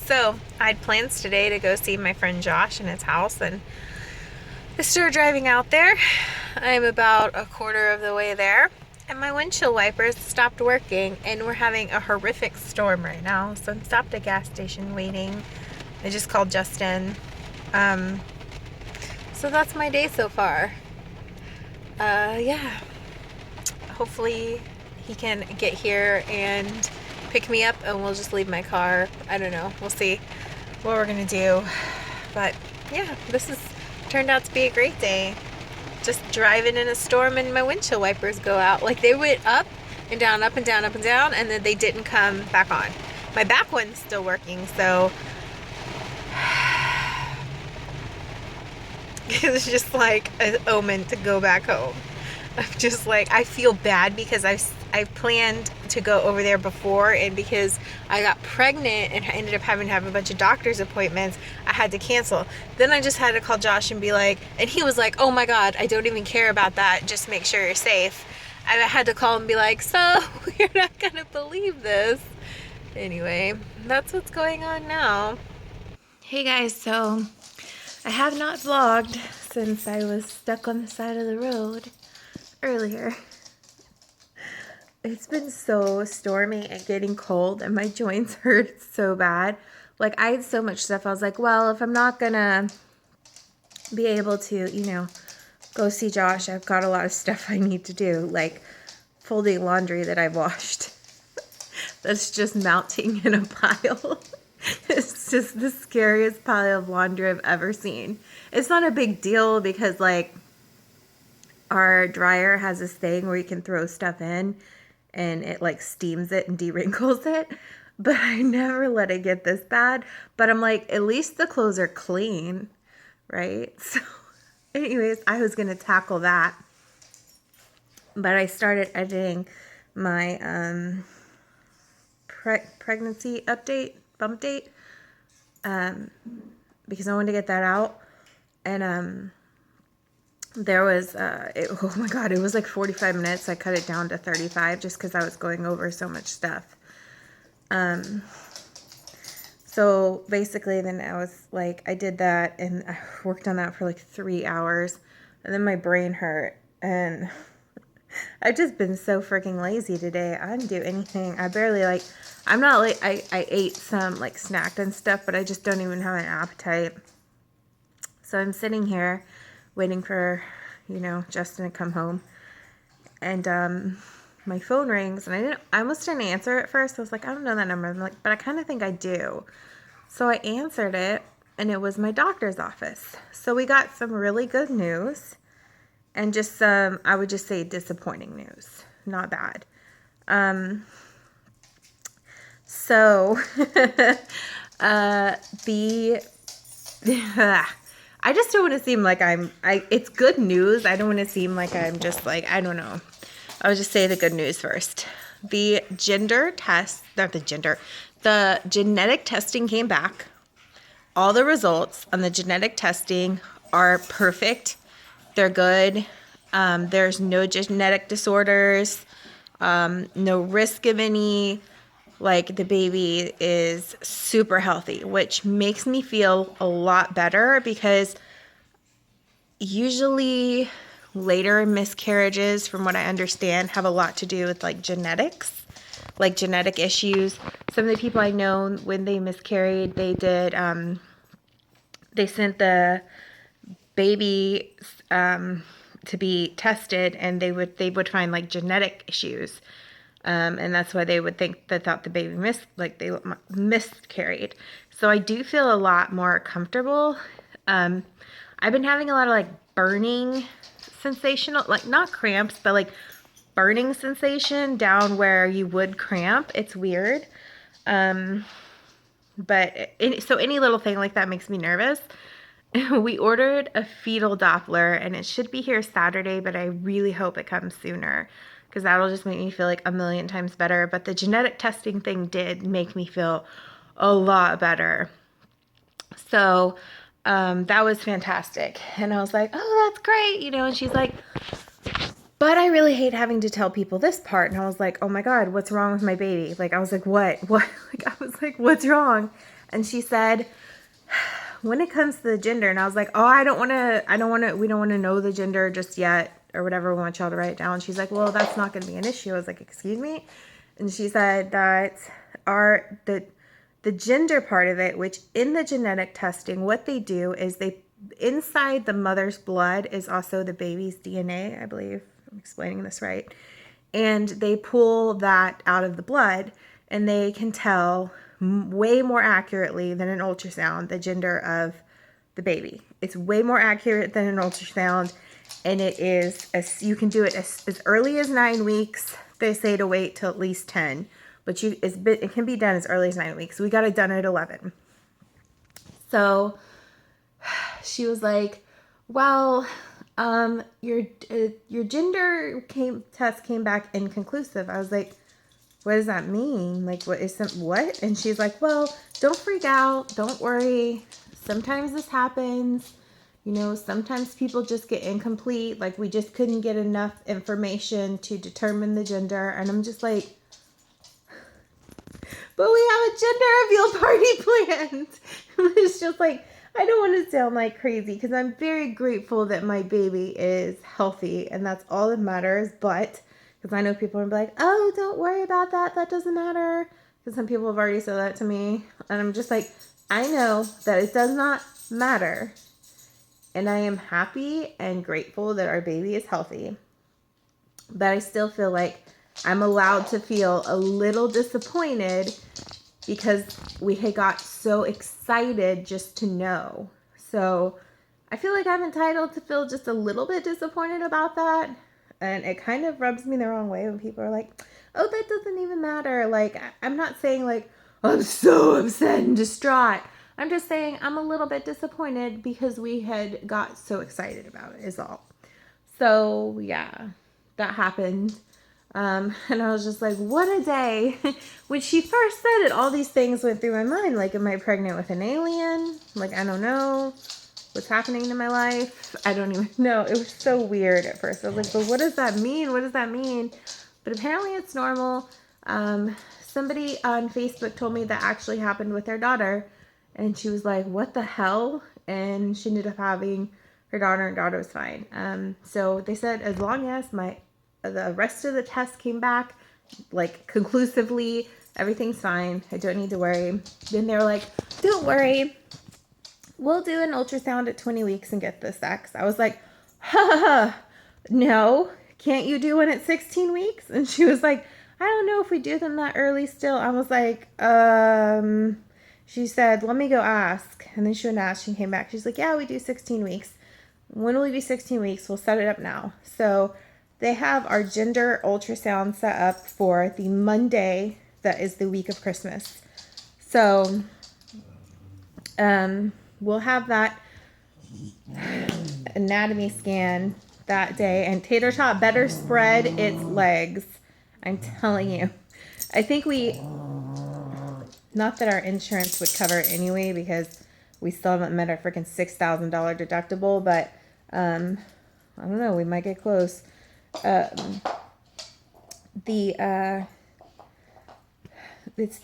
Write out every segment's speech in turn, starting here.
So, I had plans today to go see my friend Josh in his house, and I started driving out there. I'm about a quarter of the way there, and my windshield wipers stopped working, and we're having a horrific storm right now. So, I'm stopped at a gas station waiting. I just called Justin. Um, so, that's my day so far. Yeah. Hopefully, he can get here and pick me up, and we'll just leave my car. I don't know. We'll see what we're gonna do. But yeah, this has turned out to be a great day. Just driving in a storm and my windshield wipers go out. Like they went up and down, up and down, up and down, and then they didn't come back on. My back one's still working, so it's just like an omen to go back home. I'm just like, I feel bad because I planned to go over there before, and because I got pregnant and I ended up having to have a bunch of doctor's appointments, I had to cancel. Then I just had to call Josh and be like, and he was like, oh my God, I don't even care about that. Just make sure you're safe. And I had to call and be like, so you're not going to believe this. Anyway, that's what's going on now. Hey guys, so I have not vlogged since I was stuck on the side of the road earlier. It's been so stormy and getting cold, and my joints hurt so bad. Like, I had so much stuff. I was like, well, if I'm not gonna be able to, go see Josh, I've got a lot of stuff I need to do, like folding laundry that I've washed. That's just mounting in a pile. It's just the scariest pile of laundry I've ever seen. It's not a big deal because, like, our dryer has this thing where you can throw stuff in and it like steams it and de-wrinkles it, but I never let it get this bad. But I'm like, at least the clothes are clean, right? So anyways, I was gonna tackle that, but I started editing my pregnancy bump date, because I wanted to get that out. And there was, oh my God, it was like 45 minutes. I cut it down to 35 just because I was going over so much stuff. So basically then I was like, I did that and I worked on that for like 3 hours, and then my brain hurt, and I've just been so freaking lazy today. I didn't do anything. I barely I'm not like, I ate some like snacked and stuff, but I just don't even have an appetite. So I'm sitting here waiting for, Justin to come home. And my phone rings, and I almost didn't answer it at first. I was like, I don't know that number. I'm like, but I kind of think I do. So I answered it, and it was my doctor's office. So we got some really good news, and just some, I would just say, disappointing news. Not bad. So I just don't want to seem like it's good news. I don't want to seem like I'm just like, I don't know. I'll just say the good news first. The genetic testing came back. All the results on the genetic testing are perfect. They're good. There's no genetic disorders, no risk of any. Like, the baby is super healthy, which makes me feel a lot better, because usually later miscarriages, from what I understand, have a lot to do with like genetics, like genetic issues. Some of the people I know, when they miscarried, they did, they sent the baby to be tested, and they would find like genetic issues. And that's why they thought the baby miscarried. So I do feel a lot more comfortable. I've been having a lot of like burning sensation, like not cramps, but like burning sensation down where you would cramp. It's weird. So any little thing like that makes me nervous. We ordered a fetal Doppler, and it should be here Saturday, but I really hope it comes sooner, because that'll just make me feel like a million times better. But the genetic testing thing did make me feel a lot better. So that was fantastic. And I was like, oh, that's great, and she's like, but I really hate having to tell people this part. And I was like, oh my God, what's wrong with my baby? Like, I was like, what? Like, I was like, what's wrong? And she said, when it comes to the gender, and I was like, oh, we don't want to know the gender just yet or whatever. We want y'all to write it down. She's like, well, that's not going to be an issue. I was like, excuse me? And she said that the gender part of it, which in the genetic testing, what they do is inside the mother's blood is also the baby's DNA, I believe. I'm explaining this right. And they pull that out of the blood, and they can tell way more accurately than an ultrasound the gender of the baby. It's way more accurate than an ultrasound, and you can do it as early as 9 weeks. They say to wait till at least 10, but it can be done as early as 9 weeks. We got it done at 11. So she was like, well, your gender test came back inconclusive. I was like, what does that mean? Like, what? And she's like, well, don't freak out. Don't worry. Sometimes this happens. You know, sometimes people just get incomplete. Like, we just couldn't get enough information to determine the gender. And I'm just like, but we have a gender reveal party planned. It's just like, I don't want to sound like crazy because I'm very grateful that my baby is healthy and that's all that matters. But because I know people are like, oh, don't worry about that. That doesn't matter. Because some people have already said that to me. And I'm just like, I know that it does not matter. And I am happy and grateful that our baby is healthy. But I still feel like I'm allowed to feel a little disappointed because we had got so excited just to know. So I feel like I'm entitled to feel just a little bit disappointed about that. And it kind of rubs me the wrong way when people are like, oh, that doesn't even matter. Like, I'm not saying like, I'm so upset and distraught. I'm just saying I'm a little bit disappointed because we had got so excited about it is all. So yeah, that happened. And I was just like, what a day. When she first said it, all these things went through my mind. Like, am I pregnant with an alien? Like, I don't know what's happening to my life. I don't even know. It was so weird at first. I was like, but what does that mean? What does that mean? But apparently it's normal. Somebody on Facebook told me that actually happened with their daughter. And she was like, what the hell? And she ended up having her daughter, and daughter was fine. So they said as long as the rest of the tests came back, like, conclusively, everything's fine. I don't need to worry. Then they were like, don't worry. We'll do an ultrasound at 20 weeks and get the sex. I was like, no, can't you do one at 16 weeks? And she was like, I don't know if we do them that early still. I was like, she said, let me go ask. And then she went and asked, she came back. She's like, yeah, we do 16 weeks. When will we be 16 weeks? We'll set it up now. So they have our gender ultrasound set up for the Monday that is the week of Christmas. So, we'll have that anatomy scan that day, and Tater Tot better spread its legs. I'm telling you. I think not that our insurance would cover it anyway because we still haven't met our freaking $6,000 deductible, but I don't know, we might get close. They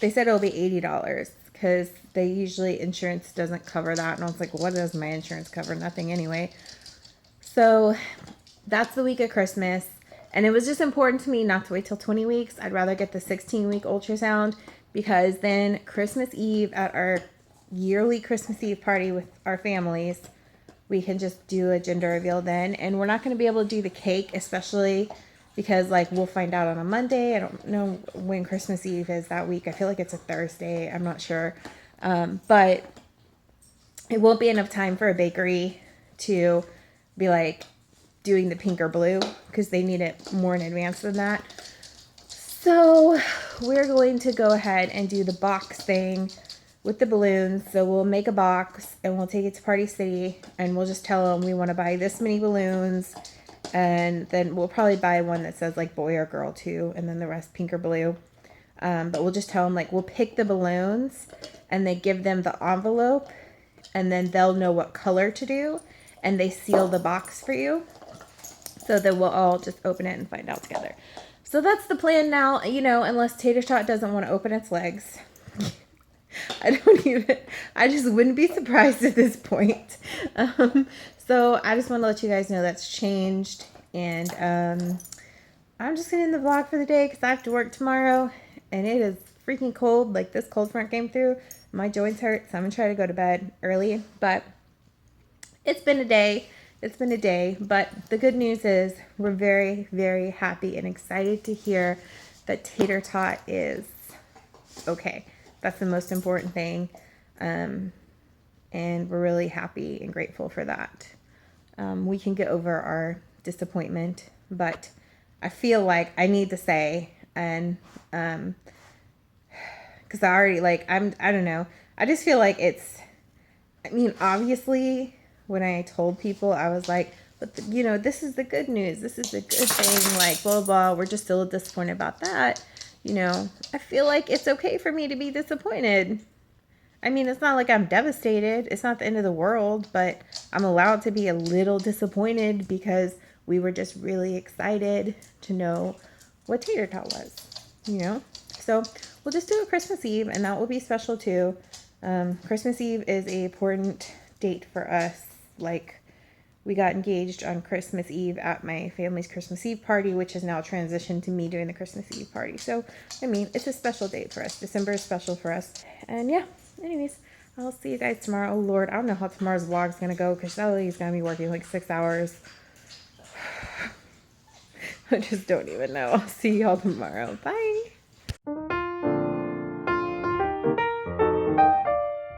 said it'll be $80 because insurance doesn't cover that. And I was like, what does my insurance cover? Nothing anyway. So that's the week of Christmas. And it was just important to me not to wait till 20 weeks. I'd rather get the 16-week ultrasound because then Christmas Eve at our yearly Christmas Eve party with our families, we can just do a gender reveal then. And we're not going to be able to do the cake, especially because, like, we'll find out on a Monday. I don't know when Christmas Eve is that week. I feel like it's a Thursday. I'm not sure. But it won't be enough time for a bakery to be, like, doing the pink or blue because they need it more in advance than that. So we're going to go ahead and do the box thing with the balloons. So we'll make a box and we'll take it to Party City and we'll just tell them we want to buy this many balloons. And then we'll probably buy one that says like boy or girl too. And then the rest pink or blue. But we'll just tell them like we'll pick the balloons and they give them the envelope and then they'll know what color to do. And they seal the box for you. So that we'll all just open it and find out together. So that's the plan now, you know, unless Tater Tot doesn't want to open its legs. I just wouldn't be surprised at this point. So I just want to let you guys know that's changed. And I'm just going to end the vlog for the day because I have to work tomorrow. And it is freaking cold. Like, this cold front came through. My joints hurt, so I'm going to try to go to bed early. But it's been a day. It's been a day. But the good news is we're very, very happy and excited to hear that Tater Tot is okay. That's the most important thing. And we're really happy and grateful for that. We can get over our disappointment, but I feel like I need to say, and because I already, like, I don't know. I just feel like it's, I mean, obviously, when I told people, I was like, but, this is the good news. This is the good thing, like, blah, blah. We're just still disappointed about that. I feel like it's okay for me to be disappointed. I mean, it's not like I'm devastated. It's not the end of the world, but I'm allowed to be a little disappointed because we were just really excited to know what Tater Tot was, So we'll just do a Christmas Eve, and that will be special too. Christmas Eve is an important date for us. Like, we got engaged on Christmas Eve at my family's Christmas Eve party, which has now transitioned to me doing the Christmas Eve party. So, I mean, it's a special date for us. December is special for us. And yeah, anyways, I'll see you guys tomorrow. Oh, Lord, I don't know how tomorrow's vlog's going to go because Shelly's going to be working like 6 hours. I just don't even know. I'll see y'all tomorrow. Bye.